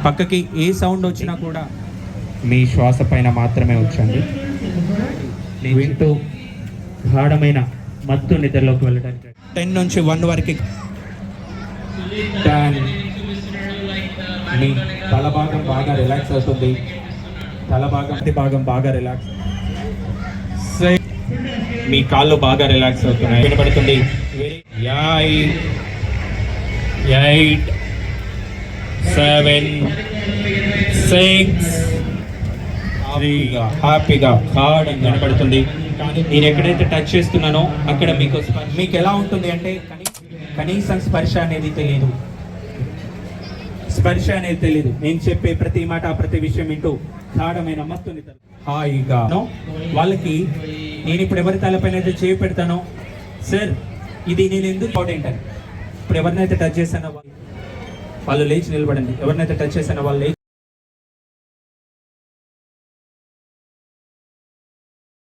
పక్కకి ఏ సౌండ్ వచ్చినా కూడా మీ శ్వాస పైన మాత్రమే ఉంచండి. వింటూ గాఢమైన మత్తు నిద్రలోకి వెళ్ళడానికి 10 నుంచి 1 వరకు 10. మీ తల భాగం బాగా రిలాక్స్ అవుతుంది. తల భాగం బాగా రిలాక్స్. మీ కాళ్ళు బాగా రిలాక్స్ అవుతున్నాయి. వినపడుతుంది. 8 7 6 హ్యాపీగా హార్డ్ అని వినపడుతుంది. కానీ నేను ఎక్కడైతే టచ్ చేస్తున్నానో అక్కడ మీకు ఎలా ఉంటుంది అంటే కనీసం స్పర్శ అనేది తెలియదు. నేను చెప్పే ప్రతి మాట ప్రతి విషయం వింటూ గాఢమైన మత్తుని హాయిగా వాళ్ళకి నేను ఇప్పుడు ఎవరి తలపైన అయితే చేయి పెడతానో, సార్ ఇది నేను ఎందుకు ఇంపార్టెంట్ అని ఇప్పుడు ఎవరినైతే టచ్ చేశానో వాళ్ళు లేచి నిలబడండి. ఎవరినైతే టచ్ చేశానో వాళ్ళు లేచి